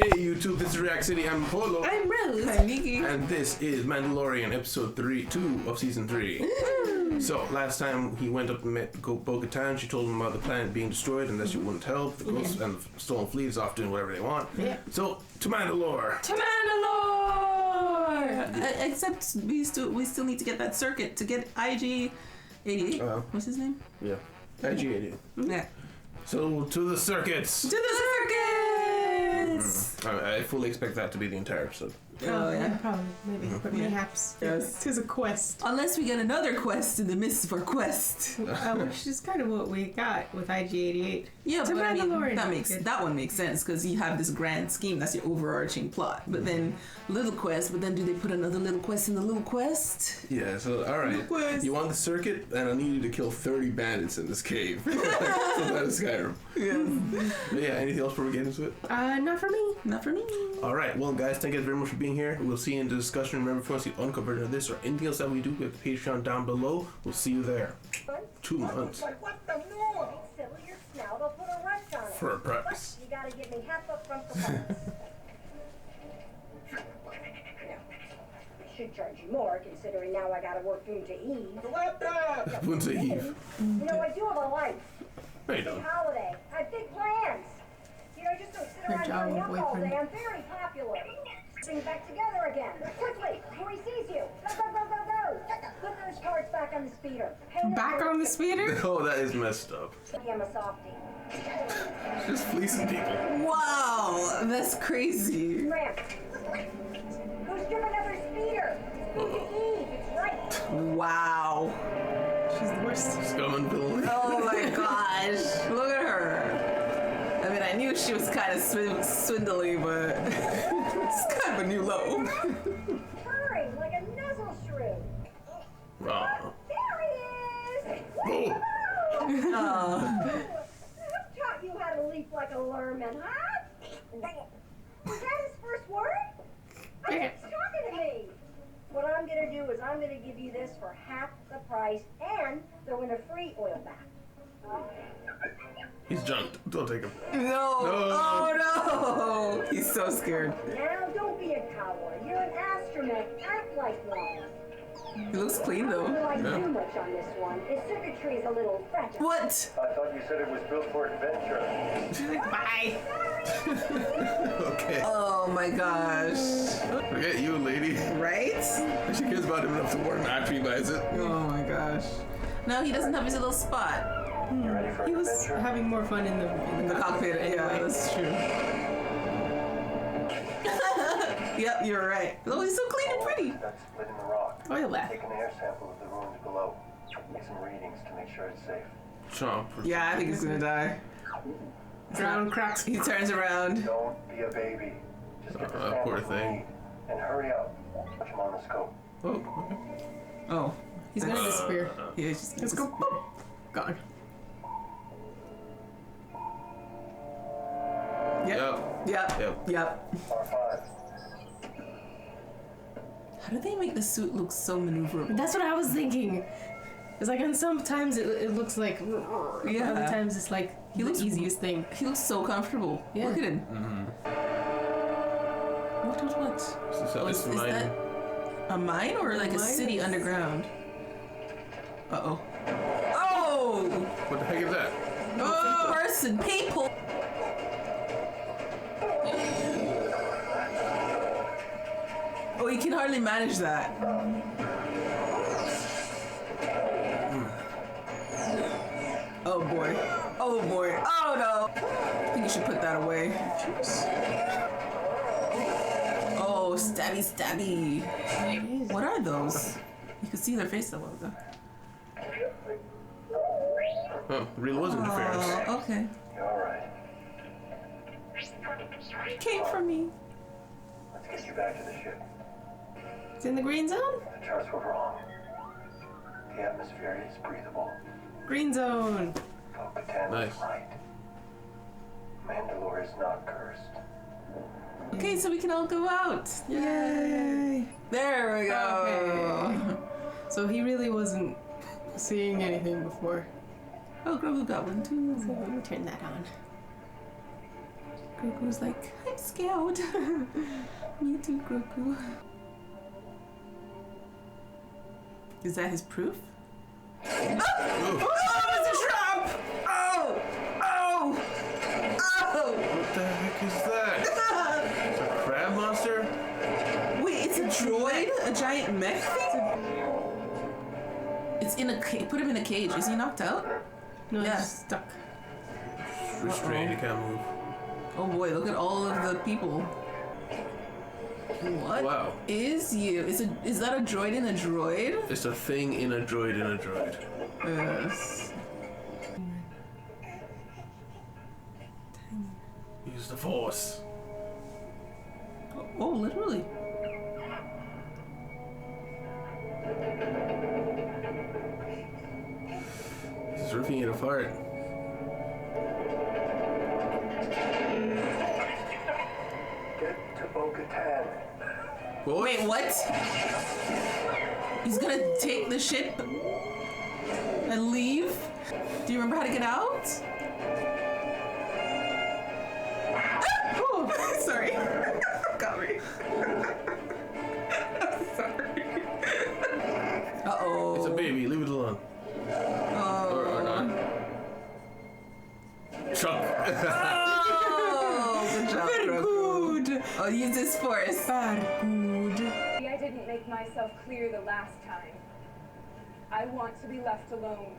Hey YouTube, this is React City. I'm Polo. I'm Rose. I'm Nikki. And this is Mandalorian episode 2 of season 3. So last time he went up and met Bo-Katan. She told him about the planet being destroyed and that she wouldn't help. The ghosts and the stolen fleet is off doing whatever they want. Yeah. So to Mandalore. To Mandalore! Except we still need to get that circuit to get IG-88. What's his name? Yeah. IG-88. Yeah. So to the circuits. To the circuits! I fully expect that to be the entire episode. Oh, yeah. Probably, maybe, but perhaps. Yes. Tis a quest. Unless we get another quest in the midst of our quest. Which is kind of what we got with IG-88. Yeah, To but I mean, Mandalorian. that one makes sense because you have this grand scheme. That's your overarching plot. But then little quest. But then do they put another little quest in the little quest? Yeah. So all right. Quest. You want the circuit, and I need you to kill 30 bandits in this cave. So that is Skyrim. Yeah. But yeah. Anything else before we get into it? Not for me. Not for me. All right. Well, guys, thank you very much for being here. We'll see you in the discussion. Remember, if you want to see uncut version of this or anything else that we do, we have the Patreon down below. We'll see you there. 2 months. Like, what the no? Silly your snout, I'll put a rush on it. For a price. You gotta give me half up front for bonus. Should charge you more, considering now I gotta work through to Eve. Wouldn't say Eve. You know, I do have a life. No, you Big don't. holiday. I have big plans. You know, just don't sit Her around job doing nothing all boyfriend. day. I'm very popular. Bring it back together again. Quickly, before he sees you. Go, go, go, go, go. Put those cards back on the speeder. Hey, Back on the speeder? Oh, that is messed up. I'm a softie. Just fleecing people. Wow, that's crazy. Ramp. Go strip another speeder. Look at Eve. It's right. Wow. She's the worst. Scum and villainy. Oh my gosh. Look at her. I mean, I knew she was kind of swindly, but it's kind of a new low. Purring like a nuzzle shrew. Oh. There he is. Oh. Who taught you how to leap like a lerman, huh? Was that his first word? I think he's talking to me. What I'm gonna do is I'm gonna give you this for half the price and throw in a free oil bath. He's junked. Don't take him. No. Oh no. He's so scared. Now don't be a coward. You're an astromech. Act like one. He looks clean I don't though. like Yeah. too much on this one. His circuitry is a little fragile. What? I thought you said it was built for adventure. She's like, bye. Okay. Oh my gosh. Forget you, lady. Right? She cares about him enough to warn him after he buys it. Oh my gosh. No, he doesn't have his little spot. You ready for He an was adventure? having more fun in the The cockpit. Yeah, that's true. Yep, you're right. Oh, he's so clean and pretty. That's split in the rock. oil bath. Take an air sample of the ruins below. Make some readings to make sure it's safe. Chomp. Yeah, I think he's gonna die. Ground cracks. He turns around. Don't be a baby. Just get the sample poor we thing. need. And hurry up. Watch him on the scope. Oh, okay. Oh, He's gonna disappear. yeah, he's just Let's go. Boop. Gone. Yep. Yep. Yep. R5. How do they make the suit look so maneuverable? That's what I was thinking. It's like, and sometimes it looks like, Yeah. other times it's like He the looks- easiest thing. He looks so comfortable. Yeah. Look at him. What? So Oh, it's is mine. that a mine or like a Mine city is- underground? Uh-oh. Oh! What the heck is that? Oh! Person, people! Oh, you can hardly manage that. Oh boy. Oh boy. Oh no! I think you should put that away. Oh, stabby, stabby. What are those? You can see their face a while ago. Oh, real was interference. Oh, okay. You're alright. Came from me. Let's get you back to the ship. It's in the green zone? The charts were wrong. The atmosphere is breathable. Green zone. Bo-Katan Nice. was right. Mandalore is not cursed. Okay, so we can all go out. Yay! There we go. Okay. So he really wasn't seeing anything before. Oh, Grogu got one too. So let me turn that on. Grogu's like, I'm scared. Me too, Grogu. Is that his proof? Oh, it's a trap! Oh! Oh! Oh! What the heck is that? It's a crab monster? Wait, it's a droid? A giant mech thing? It's in a cage. Put him in a cage. Is he knocked out? No, Yeah. he's stuck. Restrained, he can't move. Oh boy, look at all of the people. What Wow. is you? Is that a droid in a droid? It's a thing in a droid in a droid. Yes. Use the force. Oh, literally. He's ripping it apart. Get to Bo-Katan. What? Wait, what? He's gonna take the ship and leave? Do you remember how to get out? Oh, sorry. Got me. I'm sorry. Uh-oh. It's a baby, leave it alone. Or not. Chuck. Oh, good job, Very Grogu. good. I'll use this force. Very good. I didn't make myself clear the last time. I want to be left alone.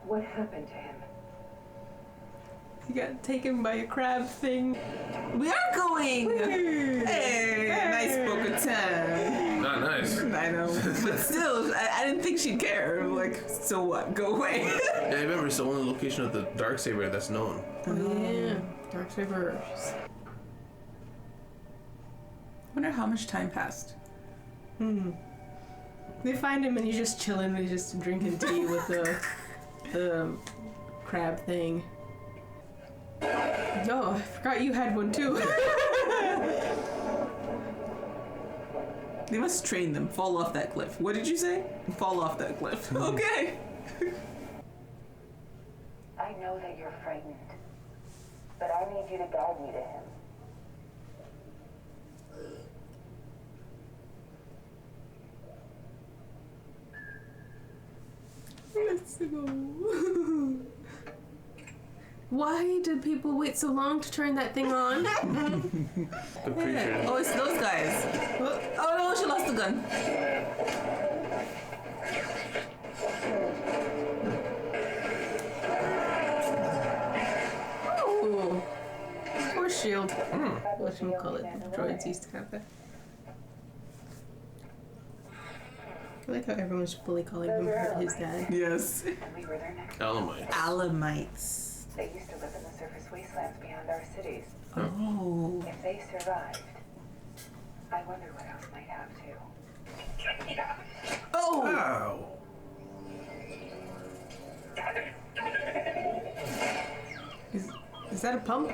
What happened to him? He got taken by a crab thing. We are going! Hey, nice Bo-Katan. Not nice. I know. But still, I didn't think she'd care. I'm like, so what? Go away. Yeah, I remember it's the only location of the Darksaber that's known. Oh, yeah. Dark Sabers. I wonder how much time passed. They find him and he's just chilling and he's just drinking tea with the crab thing. Oh, I forgot you had one too. They must train them. Fall off that cliff. What did you say? Fall off that cliff. Okay. I know that you're frightened, but I need you to guide me to him. Let's go. Why did people wait so long to turn that thing on? The creature. Oh, it's those guys. Oh no, she lost the gun. Oh, force shield. Whatchamacallit, the droids used to have that. I like how everyone's fully calling him his dad. Yes. And we were their next. Alamites. Alamites. They used to live in the surface wastelands beyond our cities. Oh. If they survived, I wonder what else might have too. Oh! Wow. Is that a pump?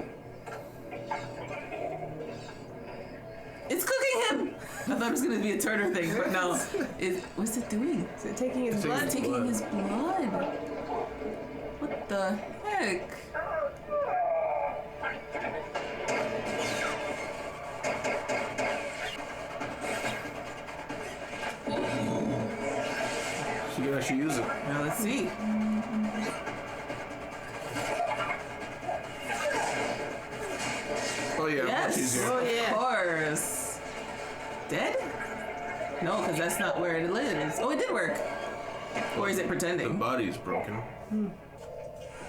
It's cooking him! I thought it was gonna be a Turner thing, but no. What's it doing? Is it taking his It's blood? taking Taking his blood. What the heck? She can actually use it. Now let's see. Oh yeah, much Yes. easier. Oh, yeah. Of course. Dead? No, because that's not where it lives. Oh, it did work. Or is it The pretending? body is broken.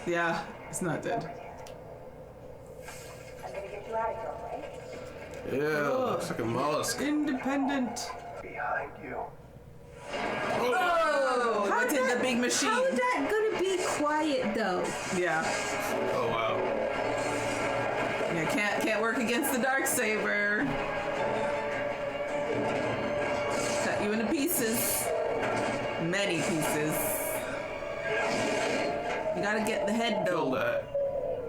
Yeah, it's not dead. I'm gonna get you out of here, all right? Yeah, looks like a mollusk. Independent. Behind you. Oh, what's in the big machine? How is that gonna be quiet though? Yeah. Oh wow. Yeah, can't work against the Darksaber. Cut you into pieces. Many pieces. You gotta get the head Kill though. that.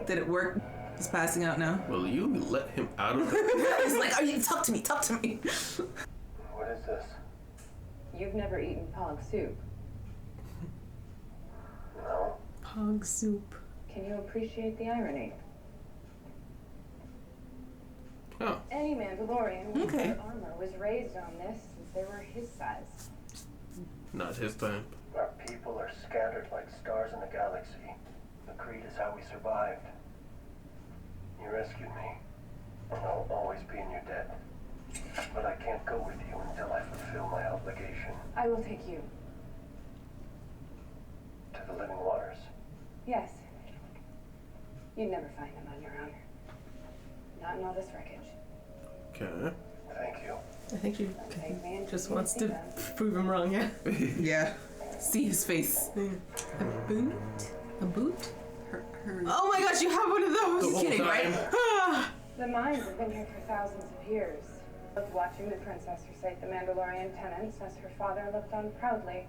Did it work? He's passing out now. Will you let him out of there? He's like, talk to me. What is this? You've never eaten pog soup. Hog soup. Can you appreciate the irony? Oh. Any Mandalorian with Okay. their armor was raised on this since they were his size. Not his time. Our people are scattered like stars in the galaxy. The creed is how we survived. You rescued me, and I'll always be in your debt. But I can't go with you until I fulfill my obligation I will take you. to the living waters. Yes. You'd never find them on your own. Not in all this wreckage. Okay. Thank you. I think she Take me and just take me wants see to them. prove him wrong, yeah. Yeah. See his face. A boot? A boot? Her. Oh my gosh, you have one of those! The whole kidding, time. right? Ah! The mines have been here for thousands of years. Loved watching the princess recite the Mandalorian tenets as her father looked on proudly.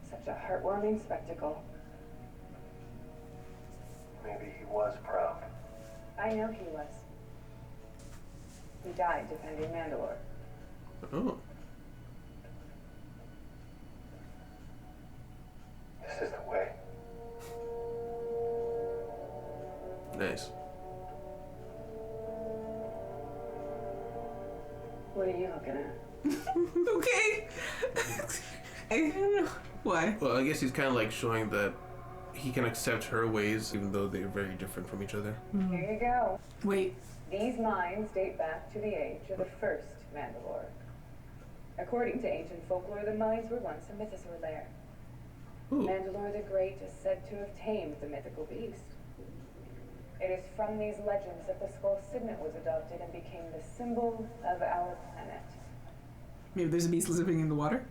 Such a heartwarming spectacle. Maybe he was proud. I know he was. He died defending Mandalore. Oh. This is the way. Nice. What are you looking at? Okay. I don't know. Why? Well, I guess he's kind of like showing that he can accept her ways, even though they're very different from each other. Here you go. Wait. These mines date back to the age of the first Mandalore. According to ancient folklore, the mines were once a mythosaur lair. Ooh. Mandalore the Great is said to have tamed the mythical beast. It is from these legends that the skull signet was adopted and became the symbol of our planet. Maybe there's a beast living in the water?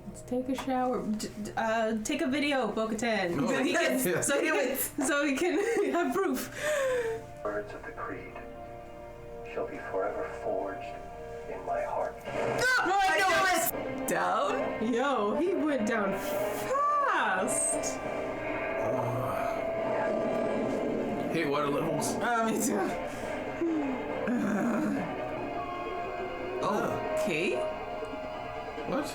Let's take a shower. Take a video, Bo-Katan. Oh. So he can, Yeah. so he can have proof. Words of the creed shall be forever forged in my heart. I know it! Down? Yo, he went down fast. Hey, water levels. Me too. Okay. What?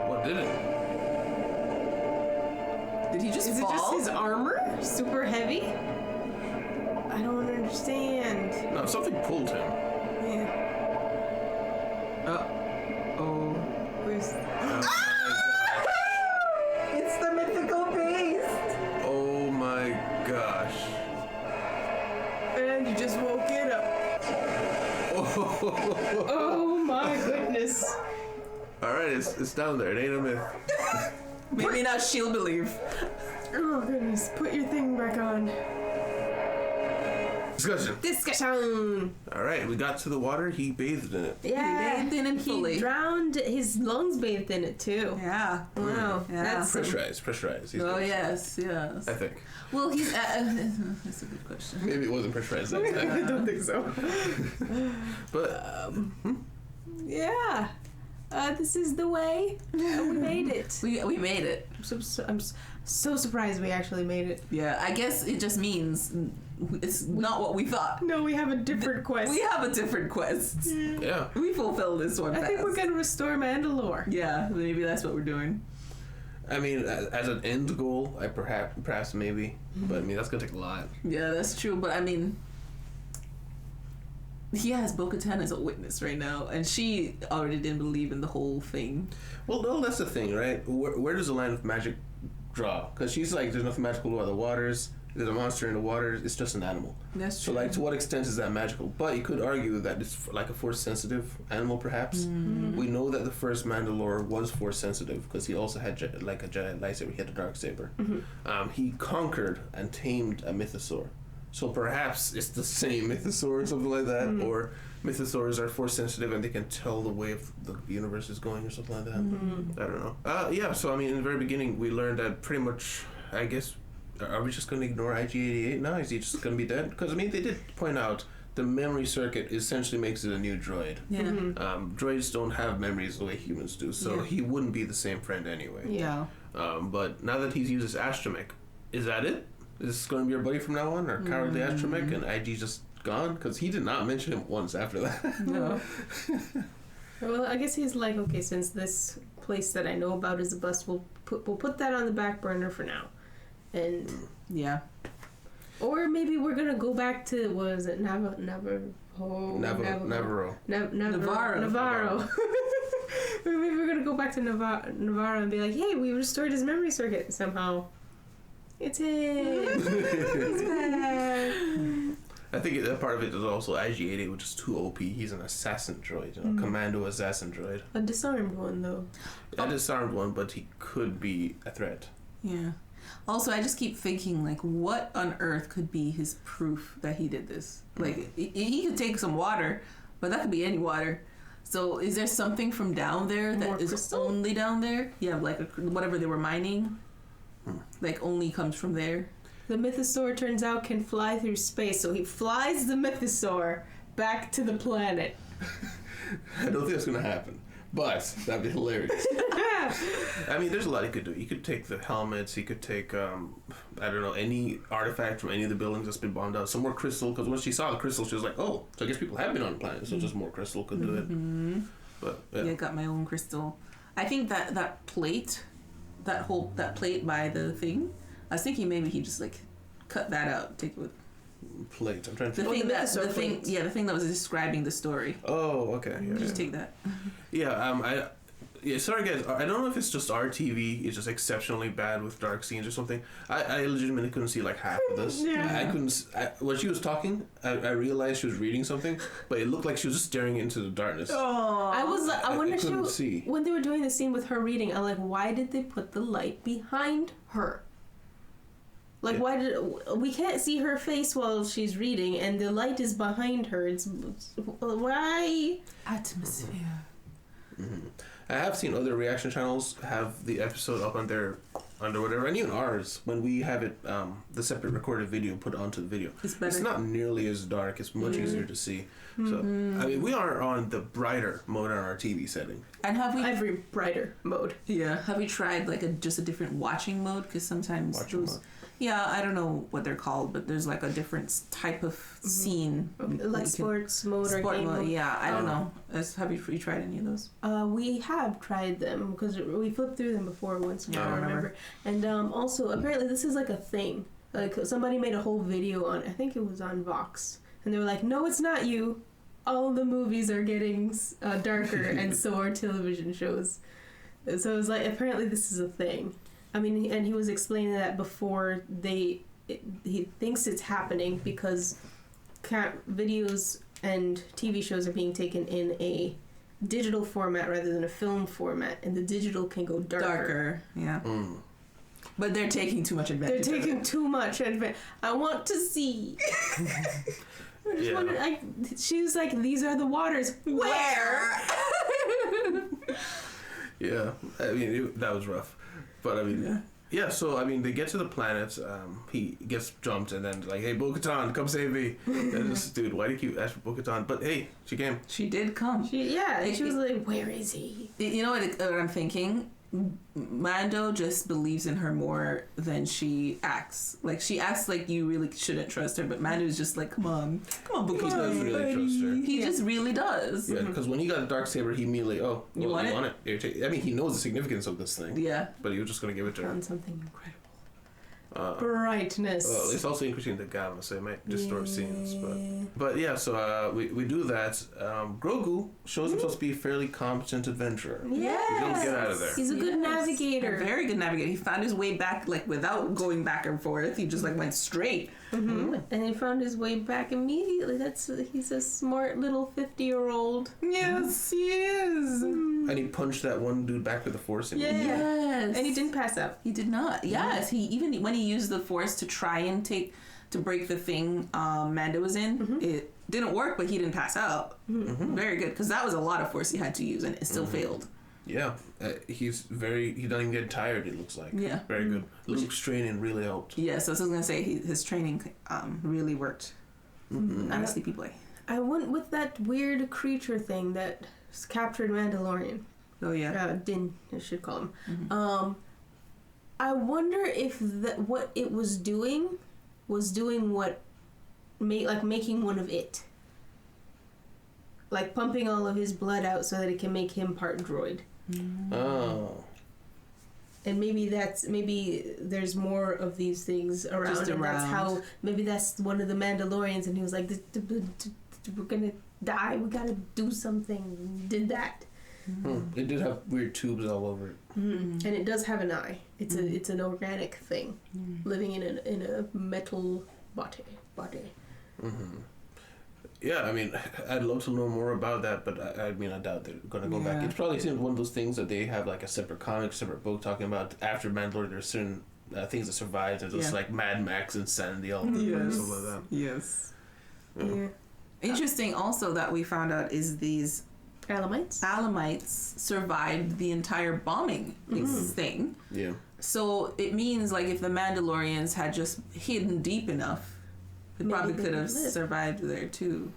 What did it? Did he just Is it fall? just his armor? Super heavy? I don't understand. No, something pulled him. Yeah. Oh. Where's... It's the mythical beast! Oh my gosh. And you just woke it up. Oh my goodness. Alright, it's down there. It ain't a myth. Maybe now she'll believe. Oh goodness. Put your thing back on. Discussion. Alright, we got to the water. He bathed in it. Yeah. He bathed in it fully. He drowned. His lungs bathed in it too. Yeah. Wow. Yeah. That's Pressurized. He's Oh, good. yes, yes. I think. Well, he's... that's a good question. Maybe it wasn't pressurized that time. I don't think so. But Yeah. This is the way. We made it. We made it. I'm so surprised we actually made it. Yeah, I guess it just means it's not what we thought. No, we have a different quest. We have a different quest. yeah. We fulfilled this one I think we're fast. gonna restore Mandalore. Yeah, maybe that's what we're doing. I mean, as an end goal, I perhaps maybe, but I mean that's gonna take a lot. Yeah, that's true, but I mean, he has Bo-Katan as a witness right now, and she already didn't believe in the whole thing. Well, no, that's the thing, right? Where does the line of magic draw? Because she's like, there's nothing magical about the waters. There's a monster in the water. It's just an animal. That's So, true. like, to what extent is that magical? But you could argue that it's like a force-sensitive animal, perhaps. We know that the first Mandalore was force-sensitive because he also had like a giant lightsaber. He had a dark saber. He conquered and tamed a mythosaur. So perhaps it's the same mythosaur or something like that, or mythosaurs are force-sensitive and they can tell the way of the universe is going or something like that. I don't know. Yeah. So I mean, in the very beginning, we learned that pretty much. I guess. Are we just going to ignore IG-88 now? Is he just going to be dead? Because, I mean, they did point out the memory circuit essentially makes it a new droid. Yeah. Droids don't have memories the way humans do, so he wouldn't be the same friend anyway. Yeah. But now that he's used his astromech, is that it? Is this going to be your buddy from now on? Or cowardly astromech and IG just gone? Because he did not mention him once after that. No. Well, I guess he's like, okay, since this place that I know about is a bust, we'll put that on the back burner for now, and Yeah. or maybe we're gonna go back to what is it, Navarro. Or maybe we're gonna go back to Navarro and be like, hey, we restored his memory circuit somehow. It's him. He's back. I think that part of it is also IG-88, which is too OP. He's an assassin droid, commando assassin droid. A disarmed one, though. A disarmed one, but he could be a threat. Yeah. Also, I just keep thinking, like, what on earth could be his proof that he did this? Like, he could take some water, but that could be any water. So, is there something from down there that More is crystal? only down there? Yeah, like whatever they were mining, like, only comes from there. The mythosaur, turns out, can fly through space, so he flies the mythosaur back to the planet. I don't think that's going to happen, but that'd be hilarious. I mean, there's a lot he could do. He could take the helmets. He could take, I don't know, any artifact from any of the buildings that's been bombed out. Some more crystal, because when she saw the crystal, she was like, oh, so I guess people have been on the planet, so just more crystal could do it. But, Yeah, I got my own crystal. I think that plate, that plate by the thing, I was thinking maybe he just, like, cut that out, take it with... Plate. I'm trying to The think. thing that was describing the story. Oh, okay. Yeah, Just take that. Yeah, sorry guys. I don't know if it's just our TV is just exceptionally bad with dark scenes or something. I legitimately couldn't see like half of this. Yeah. I couldn't. When she was talking, I realized she was reading something, but it looked like she was just staring into the darkness. Oh. I wonder if couldn't see. when they were doing the scene with her reading, I'm like, why did they put the light behind her? Like, Yeah. why did we can't see her face while she's reading, and the light is behind her? It's why? Atmosphere. I have seen other reaction channels have the episode up on their under whatever, and even ours when we have it the separate recorded video put onto the video. It's better. It's not nearly as dark. It's much easier to see. So I mean, we are on the brighter mode on our TV setting. And have we? Every brighter mode. Yeah. Have you tried like just a different watching mode? Because sometimes Watching those. mode. Yeah, I don't know what they're called, but there's like a different type of scene. Like sports mode or Sport game mode. mode. Yeah, I don't know. Have you tried any of those? We have tried them because we flipped through them before once. Yeah, I I remember. And also, apparently, this is like a thing. Like somebody made a whole video on. I think it was on Vox, and they were like, "No, it's not you. All the movies are getting darker, and so are television shows." So it was like, apparently, this is a thing. I mean, and he was explaining that before he thinks it's happening because videos and TV shows are being taken in a digital format rather than a film format, and the digital can go darker. Yeah. But they're taking too much advantage. They're taking too much advantage. I want to see. I just wanted, she was like, these are the waters. Where? Yeah, I mean that was rough, but I mean yeah. So I mean they get to the planet. He gets jumped and then like, hey, Bo-Katan, come save me. And this dude, why do you keep asking for Bo-Katan? But hey, she came. She did come. She was like, where is he? You know what I'm thinking? Mando just believes in her more than she acts. Like, she acts like you really shouldn't trust her, but Mando's just like, come on, Bo-Katan. He does really trust her. He just really does. Yeah, because when he got a darksaber, he immediately, You want it? Here, I mean, he knows the significance of this thing. Yeah. But he was just going to give it to her. Found something incredible. Brightness. It's also increasing the gamma, so it might distort scenes. But yeah, so we do that. Grogu shows himself to be a fairly competent adventurer. Yes. He don't get out of there. He's a good navigator. A very good navigator. He found his way back, like, without going back and forth. He just, like, went straight. And he found his way back immediately. He's a smart little 50-year-old. Yes, he is. And he punched that one dude back with the force. Yes. And he didn't pass out. He did not. Yes. He even when he used the force to try and to break the thing Mando was in, it didn't work, but he didn't pass out. Very good, because that was a lot of force he had to use, and it still failed. Yeah, he doesn't even get tired, it looks like. Yeah. Very good. Luke's training really helped. Yeah, so I was going to say his training really worked. Not a sleepy boy. I went with that weird creature thing that captured Mandalorian. Oh, yeah. Din, I should call him. I wonder if what it was doing what making one of it. like pumping all of his blood out so that it can make him part droid. Oh. And maybe there's more of these things around. Just and that's around. how, maybe that's one of the Mandalorians, and he was like, we're gonna die, we gotta do something. Did that. It did have weird tubes all over it. And it does have an eye. It's an organic thing living in a metal body. Yeah, I mean, I'd love to know more about that, but I mean, I doubt they're gonna go back. It's probably one of those things that they have like a separate comic, separate book talking about after Mandalore. There's certain things that survived, and just like Mad Max insanity, all stuff like that. Yes. Yeah. Interesting. Also, that we found out is these Alamites survived the entire bombing thing. Yeah. So it means like if the Mandalorians had just hidden deep enough, they probably could have survived there too.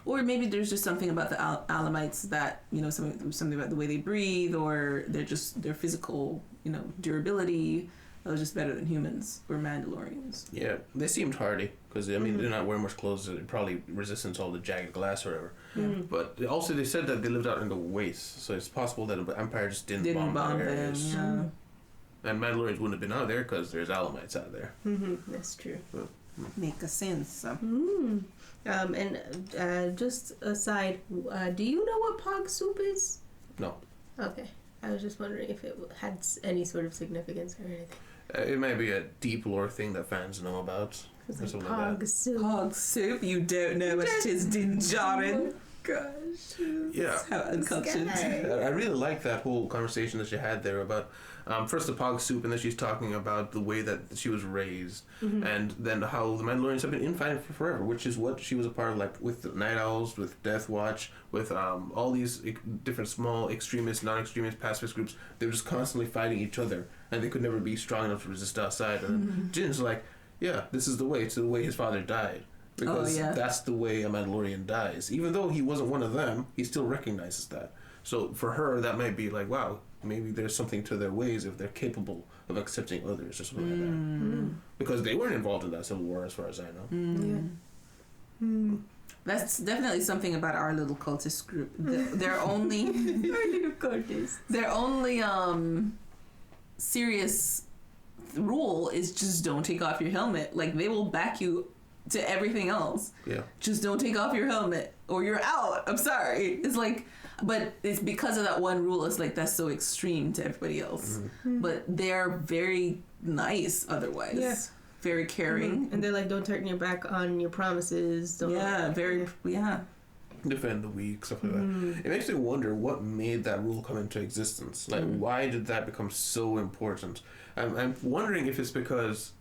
Or maybe there's just something about the Alamites that, you know, something about the way they breathe, or their physical, you know, durability that was just better than humans or Mandalorians. Yeah, they seemed hardy because I mean they're not wearing much clothes. They're probably resistant to all the jagged glass or whatever. But also they said that they lived out in the wastes, so it's possible that the Empire just didn't bomb them. areas. Yeah. And Mandalorians wouldn't have been out there because there's Alamites out there. That's true. Make a sense. And just aside, do you know what pog soup is? No. Okay. I was just wondering if it had any sort of significance or anything. It might be a deep lore thing that fans know about. It's or like something like pog that. soup. Pog soup? You don't know what it is, Dinjarin. Gosh. Yeah. How uncultured. I really like that whole conversation that you had there about first the pog soup, and then she's talking about the way that she was raised, and then how the Mandalorians have been infighting for forever, which is what she was a part of, like with the Night Owls, with Death Watch, with all these different small extremist, non-extremist, pacifist groups. They were just constantly fighting each other, and they could never be strong enough to resist outside. And Jin's like, yeah, this is the way. It's the way his father died. Because that's the way a Mandalorian dies. Even though he wasn't one of them, he still recognizes that. So for her, that might be like, wow, maybe there's something to their ways if they're capable of accepting others or something like that. Because they weren't involved in that civil war, as far as I know. That's definitely something about our little cultist group. They're only Our little cultists. their only serious rule is just don't take off your helmet. Like they will back you to everything else. Yeah. Just don't take off your helmet or you're out. I'm sorry. It's like, but it's because of that one rule. It's like that's so extreme to everybody else. But they're very nice otherwise. Yeah. Very caring. And they're like, don't turn your back on your promises. Don't Defend the weak, stuff like that. It makes me wonder what made that rule come into existence. Like, why did that become so important? I'm wondering if it's because,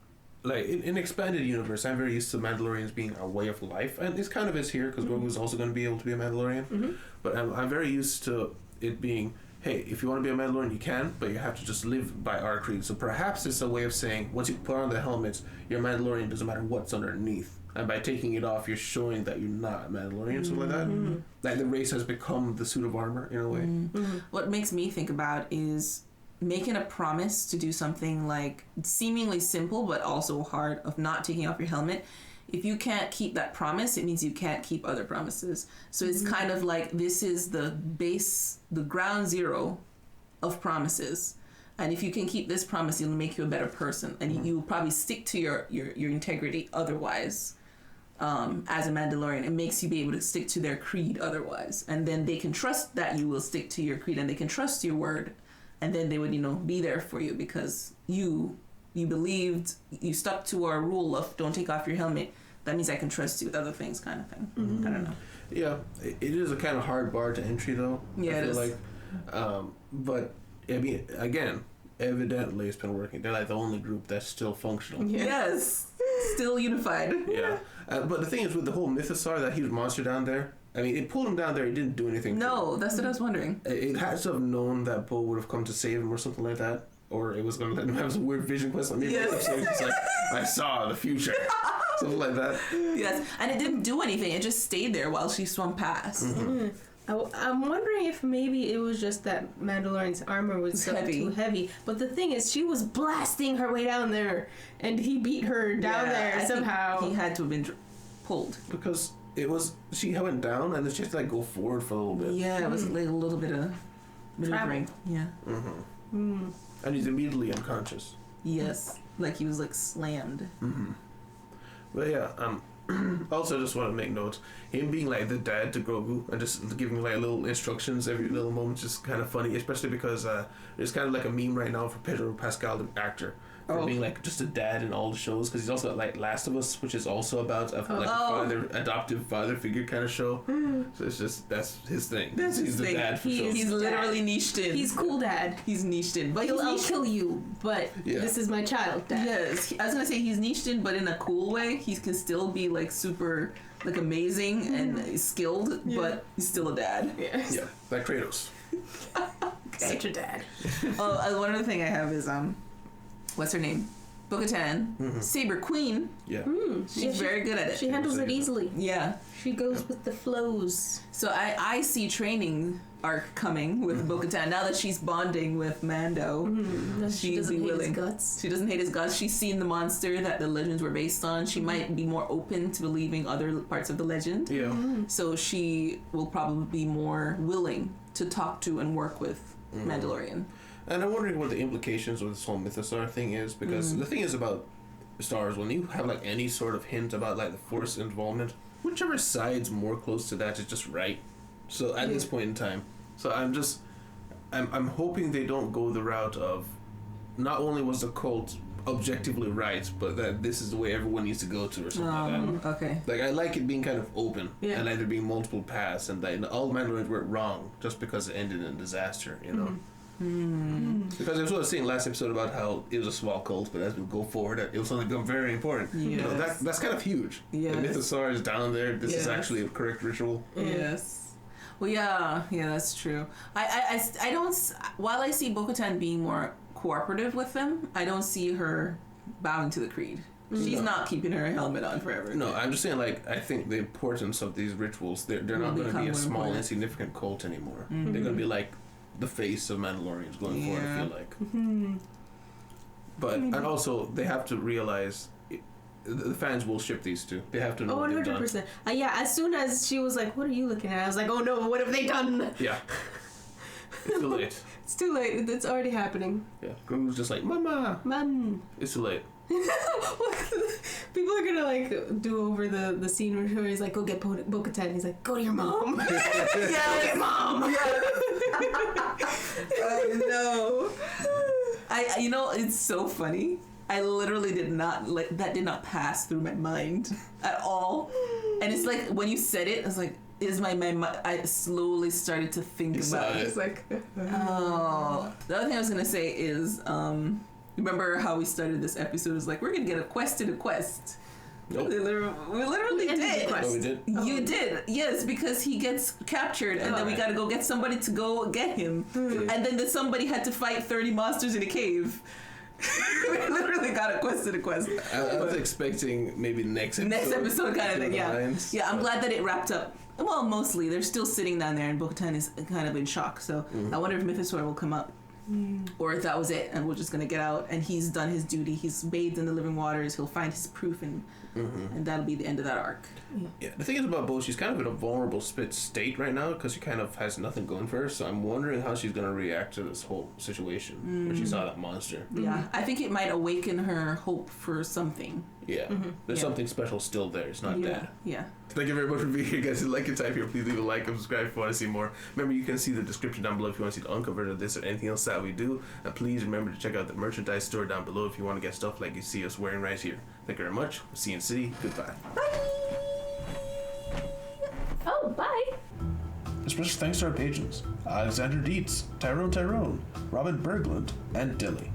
like, in expanded universe, I'm very used to Mandalorians being a way of life, and this kind of is here because Grogu's also going to be able to be a Mandalorian. But I'm very used to it being, hey, if you want to be a Mandalorian, you can, but you have to just live by our creed. So perhaps it's a way of saying, once you put on the helmet, you're a Mandalorian, doesn't matter what's underneath. And by taking it off, you're showing that you're not a Mandalorian, something like that. Like the race has become the suit of armor, in a way. What makes me think about is making a promise to do something like seemingly simple but also hard, of not taking off your helmet. If you can't keep that promise, it means you can't keep other promises. So it's kind of like this is the base, the ground zero of promises. And if you can keep this promise, it'll make you a better person. And you'll probably stick to your integrity otherwise. As a Mandalorian, it makes you be able to stick to their creed otherwise. And then they can trust that you will stick to your creed, and they can trust your word. And then they would, be there for you because you believed, you stuck to our rule of don't take off your helmet. That means I can trust you with other things, kind of thing. I don't know. Yeah, it is a kind of hard bar to entry, though. Yeah, I feel it is. like, but I mean, again, evidently it's been working. They're like the only group that's still functional. Yes, still unified. Yeah, but the thing is with the whole mythosaur, that huge monster down there. I mean, it pulled him down there. It didn't do anything. No, that's what I was wondering. It had to have known that Bo would have come to save him or something like that, or it was going to let him have some weird vision quest. Maybe it's like I saw the future, something like that. Yes, and it didn't do anything. It just stayed there while she swam past. I'm wondering if maybe it was just that Mandalorian's armor was so too heavy. But the thing is, she was blasting her way down there, and he beat her down there I somehow. think he had to have been pulled. Because she went down and then she had to like go forward for a little bit. Yeah, it was like a little bit of maneuvering. Yeah. And he's immediately unconscious. Yes, like he was like slammed. But yeah, also just want to make note, him being like the dad to Grogu and just giving like little instructions every little moment, just kind of funny, especially because there's kind of like a meme right now for Pedro Pascal, the actor, for being like just a dad in all the shows, because he's also got like Last of Us, which is also about a adoptive father figure kind of show. So it's just, that's his thing. He's the dad for shows. He's literally niched in. He's cool dad. He's niched in, but I'll kill you, but this is my child, dad. Yes, I was gonna say he's niched in, but in a cool way. He can still be like super, like amazing and skilled, but he's still a dad. Yes. Yeah, like Kratos. Such a dad. One other thing I have is what's her name? Bo-Katan, Saber Queen. Yeah. She's very good at it. She handles it easily. Yeah. She goes with the flows. So I see training arc coming with Bo-Katan now that she's bonding with Mando. She doesn't hate his guts. She doesn't hate his guts. She's seen the monster that the legends were based on. She might be more open to believing other parts of the legend. Yeah. So she will probably be more willing to talk to and work with Mandalorian. And I'm wondering what the implications of this whole mythosaur thing is, because the thing is about Star Wars, when you have like any sort of hint about like the Force involvement, whichever side's more close to that is just right. So at this point in time, so I'm hoping they don't go the route of not only was the cult objectively right, but that this is the way everyone needs to go to or something like that. Okay. Like I like it being kind of open and like there being multiple paths, and like all Mandalorians were wrong just because it ended in a disaster, you know. Because I was sort of saying last episode about how it was a small cult, but as we go forward, it will suddenly become very important. You know, that's kind of huge. The mythosaur is down there. This is actually a correct ritual. Yes. Well, yeah, that's true. I don't. While I see Bo-Katan being more cooperative with them, I don't see her bowing to the creed. She's not keeping her helmet on forever. No, I'm just saying, like, I think the importance of these rituals, they're not going to be a small, insignificant cult anymore. They're going to be like the face of Mandalorians going forward, I feel like. But, and also, they have to realize the fans will ship these two. They have to know. 100%. Yeah, as soon as she was like, "What are you looking at?" I was like, "Oh no, what have they done?" Yeah. It's too late. It's too late. It's already happening. Yeah. Grogu's just like, "Mama." Mom. It's too late. People are gonna like do over the scene where he's like, "Go get Bo-Katan." He's like, "Go to your mom." Go to your mom. Oh no. You know, it's so funny. I literally did not that did not pass through my mind at all. And it's like when you said it, I was like, I slowly started to think about it. It's like, oh. The other thing I was gonna say is, remember how we started this episode? It was like, we're gonna get a quest in a quest. Nope. We literally did. Oh, we did? You did, yes, because he gets captured, and then we gotta go get somebody to go get him, and then somebody had to fight 30 monsters in a cave. We literally got a quest in a quest. I was expecting maybe next episode kind of thing. Yeah. I'm glad that it wrapped up. Well, mostly they're still sitting down there, and Bo-Katan is kind of in shock. So I wonder if Mythosaur will come up. Or if that was it, and we're just gonna get out, and he's done his duty. He's bathed in the living waters. He'll find his proof, and that'll be the end of that arc. Yeah, the thing is about Bo, she's kind of in a vulnerable state right now because she kind of has nothing going for her. So I'm wondering how she's gonna react to this whole situation when she saw that monster. Yeah, I think it might awaken her hope for something. Yeah, there's something special still there. It's not dead. Yeah. Thank you very much for being here, guys. If you like and type here, please leave a like and subscribe if you want to see more. Remember, you can see the description down below if you want to see the uncut version of this or anything else that we do. And please remember to check out the merchandise store down below if you want to get stuff like you see us wearing right here. Thank you very much. We'll see you in the city. Goodbye. Bye. Oh, bye. Special thanks to our patrons: Alexander Dietz, Tyrone, Robin Berglund, and Dilly.